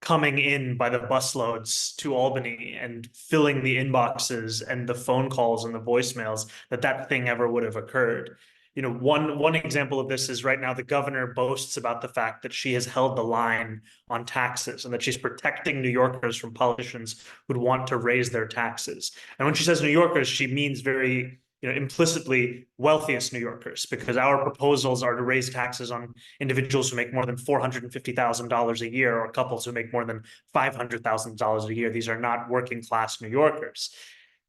coming in by the busloads to Albany and filling the inboxes and the phone calls and the voicemails, that thing ever would have occurred. One example of this is right now the governor boasts about the fact that she has held the line on taxes and that she's protecting New Yorkers from politicians who'd want to raise their taxes. And when she says New Yorkers, she means very implicitly wealthiest New Yorkers, because our proposals are to raise taxes on individuals who make more than $450,000 a year, or couples who make more than $500,000 a year. These are not working class New Yorkers.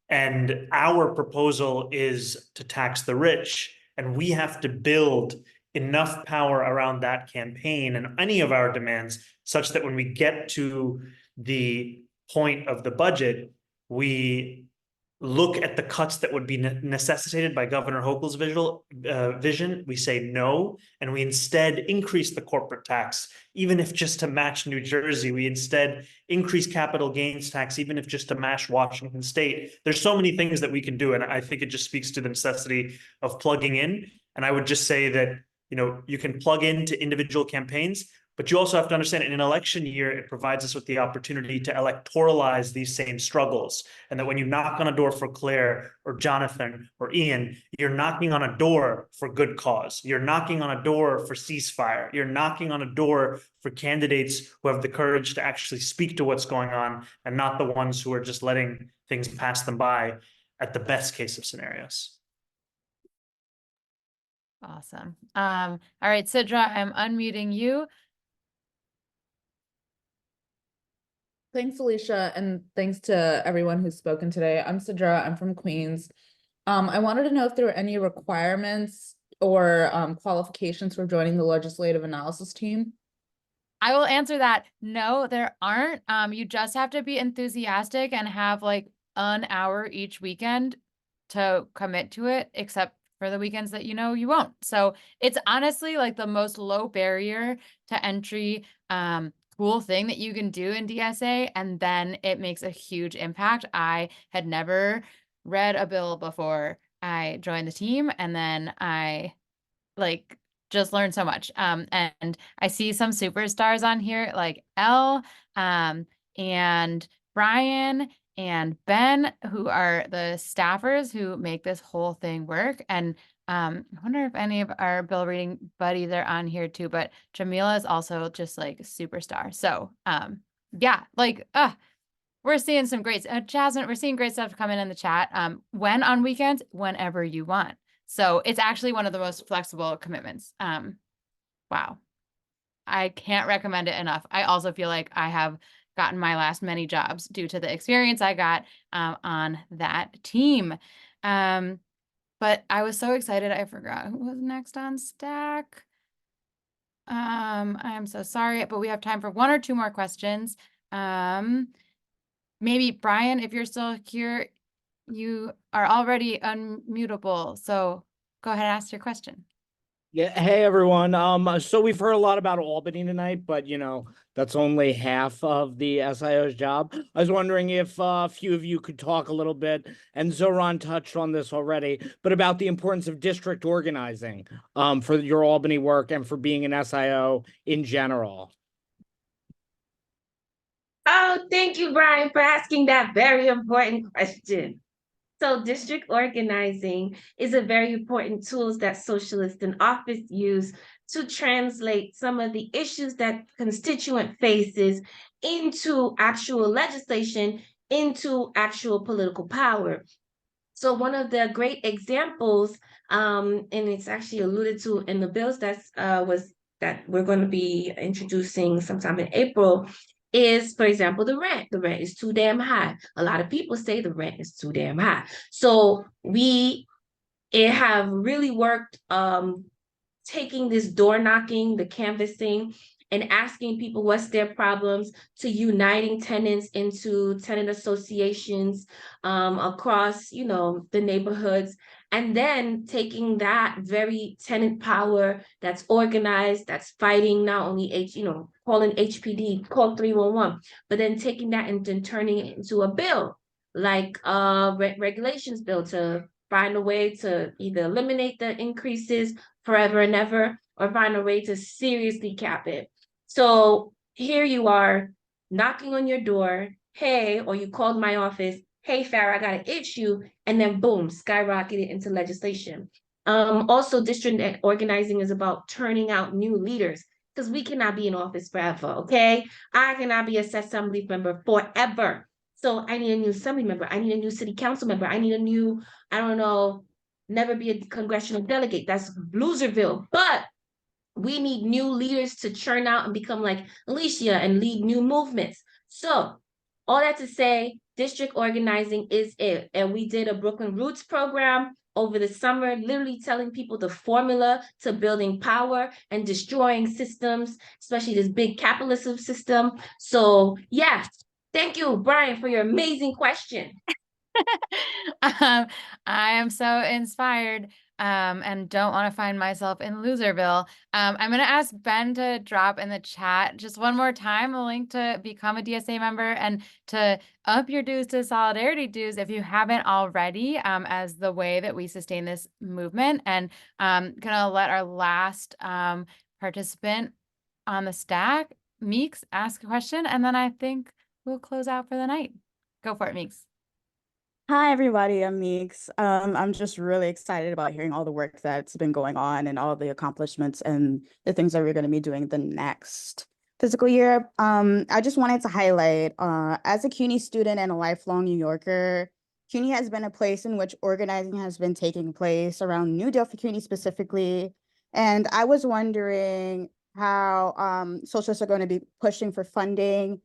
And our proposal is to tax the rich. And we have to build enough power around that campaign and any of our demands such that when we get to the point of the budget, we look at the cuts that would be necessitated by Governor Hochul's vision. We say no, and we instead increase the corporate tax, even if just to match New Jersey. We instead increase capital gains tax, even if just to match Washington State. There's so many things that we can do, and I think it just speaks to the necessity of plugging in. And I would just say that you can plug into individual campaigns, but you also have to understand in an election year, it provides us with the opportunity to electoralize these same struggles. And that when you knock on a door for Claire or Jonathan or Ian, you're knocking on a door for good cause. You're knocking on a door for ceasefire. You're knocking on a door for candidates who have the courage to actually speak to what's going on and not the ones who are just letting things pass them by at the best case of scenarios. Awesome. All right, Sidra, I'm unmuting you. Thanks, Alicia, and thanks to everyone who's spoken today. I'm Sidra, I'm from Queens. I wanted to know if there were any requirements or qualifications for joining the legislative analysis team. I will answer that. No, there aren't. You just have to be enthusiastic and have like an hour each weekend to commit to it, except for the weekends that you know you won't. So it's honestly like the most low barrier to entry cool thing that you can do in DSA, and then it makes a huge impact. I had never read a bill before I joined the team, and then I like just learned so much. And I see some superstars on here like Elle, and Brian and Ben, who are the staffers who make this whole thing work. And I wonder if any of our bill reading buddies are on here too, but Jamila is also just like a superstar. So yeah, like we're seeing some great Jasmine, we're seeing great stuff coming in the chat. When on weekends, whenever you want. So it's actually one of the most flexible commitments. Wow. I can't recommend it enough. I also feel like I have gotten my last many jobs due to the experience I got on that team. But I was so excited, I forgot who was next on stack. I am so sorry, but we have time for one or two more questions. Maybe Brian, if you're still here, you are already unmutable. So go ahead and ask your question. Yeah, hey everyone. So we've heard a lot about Albany tonight, but that's only half of the SIO's job. I was wondering if a few of you could talk a little bit, and Zoran touched on this already, but about the importance of district organizing for your Albany work and for being an SIO in general. Oh, thank you, Brian, for asking that very important question. So district organizing is a very important tool that socialists in office use to translate some of the issues that constituent faces into actual legislation, into actual political power. So one of the great examples, and it's actually alluded to in the bills that we're going to be introducing sometime in April, is, for example, the rent. The rent is too damn high. A lot of people say the rent is too damn high. So we have really worked taking this door knocking, the canvassing, and asking people what's their problems, to uniting tenants into tenant associations across, the neighborhoods, and then taking that very tenant power that's organized, that's fighting not only calling HPD, call 311, but then taking that and then turning it into a bill, like a regulations bill, to find a way to either eliminate the increases forever and ever, or find a way to seriously cap it. So here you are knocking on your door, hey, or you called my office, hey, Farrah, I got an issue, and then boom, skyrocketed into legislation. Also, district organizing is about turning out new leaders, because we cannot be in office forever, okay? I cannot be a assembly member forever. So I need a new assembly member. I need a new city council member. I need a new, I don't know, never be a congressional delegate. That's Loserville. But we need new leaders to churn out and become like Alicia and lead new movements. So all that to say, district organizing is it. And we did a Brooklyn Roots program over the summer, literally telling people the formula to building power and destroying systems, especially this big capitalism system. So yeah, thank you, Brian, for your amazing question. I am so inspired and don't want to find myself in Loserville. I'm going to ask Ben to drop in the chat just one more time a link to become a DSA member and to up your dues to solidarity dues if you haven't already, as the way that we sustain this movement. And I'm going to let our last participant on the stack, Meeks, ask a question, and then I think we'll close out for the night. Go for it, Meeks. Hi, everybody. I'm Meeks. I'm just really excited about hearing all the work that's been going on and all the accomplishments and the things that we're going to be doing the next fiscal year. I just wanted to highlight, as a CUNY student and a lifelong New Yorker, CUNY has been a place in which organizing has been taking place around New Deal for CUNY specifically. And I was wondering how socialists are going to be pushing for funding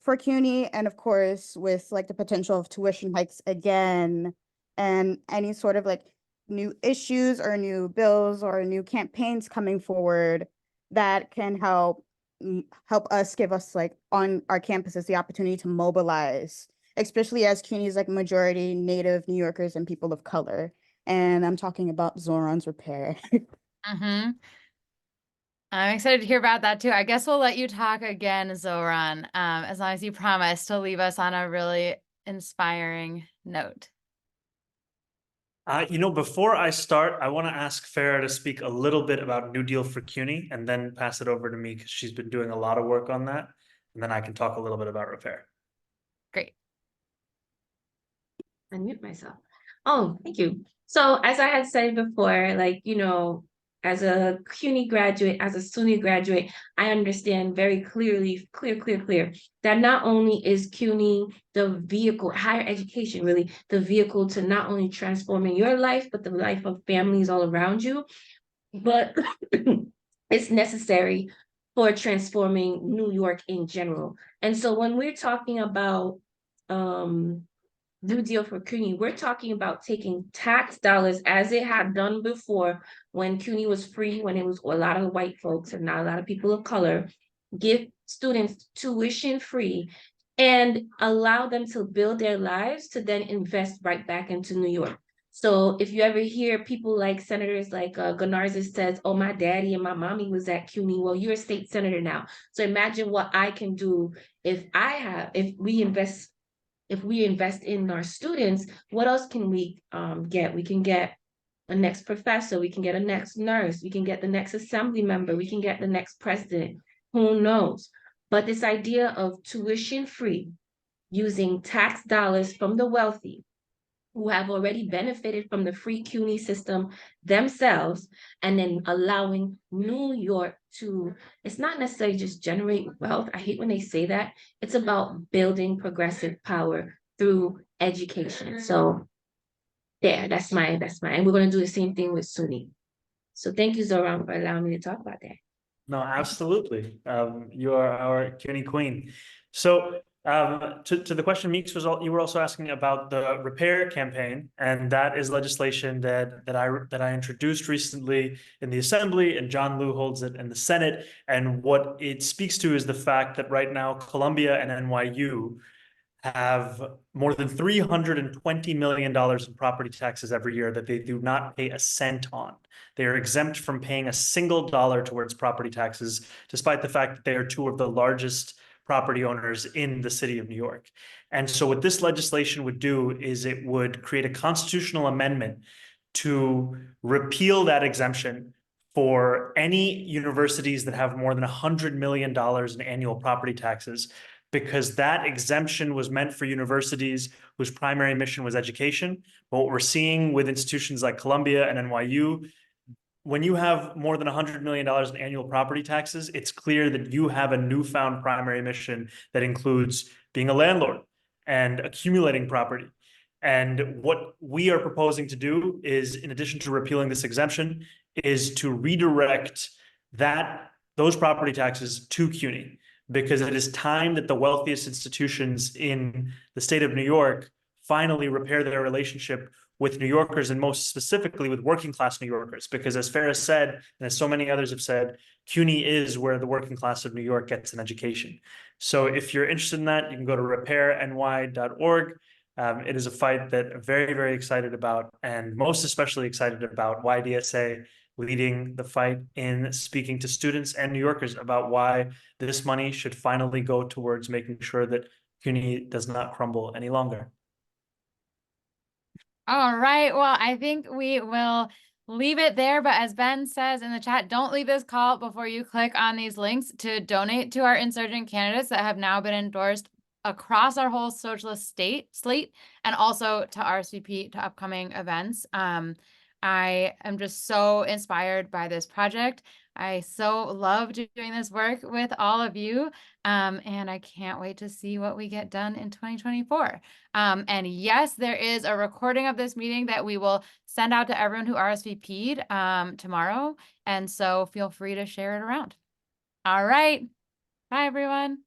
for CUNY, and of course with like the potential of tuition hikes again, and any sort of like new issues or new bills or new campaigns coming forward that can help us, give us like on our campuses the opportunity to mobilize, especially as CUNY is like majority Native New Yorkers and people of color. And I'm talking about Zoran's repair. Mm-hmm. I'm excited to hear about that too. I guess we'll let you talk again, Zoran, as long as you promise to leave us on a really inspiring note. Before I start, I want to ask Farah to speak a little bit about New Deal for CUNY and then pass it over to me because she's been doing a lot of work on that. And then I can talk a little bit about repair. Great. Unmute myself. Oh, thank you. So as I had said before, like, as a CUNY graduate, as a SUNY graduate, I understand very clearly, clear, that not only is CUNY the vehicle, higher education, really, the vehicle to not only transforming your life, but the life of families all around you, but it's necessary for transforming New York in general. And so when we're talking about New Deal for CUNY, we're talking about taking tax dollars as it had done before when CUNY was free, when it was a lot of white folks and not a lot of people of color, give students tuition free and allow them to build their lives to then invest right back into New York. So if you ever hear people like senators like Gonzalez says, oh, my daddy and my mommy was at CUNY. Well, you're a state senator now. So imagine what I can do if we invest in our students. What else can we get? We can get a next professor, we can get a next nurse, we can get the next assembly member, we can get the next president, who knows? But this idea of tuition free, using tax dollars from the wealthy who have already benefited from the free CUNY system themselves, and then allowing New York to, it's not necessarily just generate wealth. I hate when they say that. It's about building progressive power through education. So that's my, and we're going to do the same thing with SUNY. So thank you, Zoran, for allowing me to talk about that. No, absolutely. You are our CUNY queen. So to the question, Meeks, you were also asking about the repair campaign, and that is legislation that I introduced recently in the Assembly, and John Liu holds it in the Senate. And what it speaks to is the fact that right now Columbia and NYU have more than $320 million in property taxes every year that they do not pay a cent on. They are exempt from paying a single dollar towards property taxes, despite the fact that they are two of the largest property owners in the city of New York. And so what this legislation would do is it would create a constitutional amendment to repeal that exemption for any universities that have more than $100 million in annual property taxes, because that exemption was meant for universities whose primary mission was education. But what we're seeing with institutions like Columbia and NYU, when you have more than $100 million in annual property taxes, it's clear that you have a newfound primary mission that includes being a landlord and accumulating property. And what we are proposing to do is, in addition to repealing this exemption, is to redirect those property taxes to CUNY, because it is time that the wealthiest institutions in the state of New York finally repair their relationship with New Yorkers, and most specifically with working class New Yorkers. Because as Farah said, and as so many others have said, CUNY is where the working class of New York gets an education. So if you're interested in that, you can go to repairny.org. It is a fight that I'm very, very excited about, and most especially excited about YDSA leading the fight in speaking to students and New Yorkers about why this money should finally go towards making sure that CUNY does not crumble any longer. All right. Well, I think we will leave it there. But as Ben says in the chat, don't leave this call before you click on these links to donate to our insurgent candidates that have now been endorsed across our whole socialist slate, and also to RSVP to upcoming events. I am just so inspired by this project. I so love doing this work with all of you. And I can't wait to see what we get done in 2024. And yes, there is a recording of this meeting that we will send out to everyone who RSVP'd tomorrow. And so feel free to share it around. All right. Bye, everyone.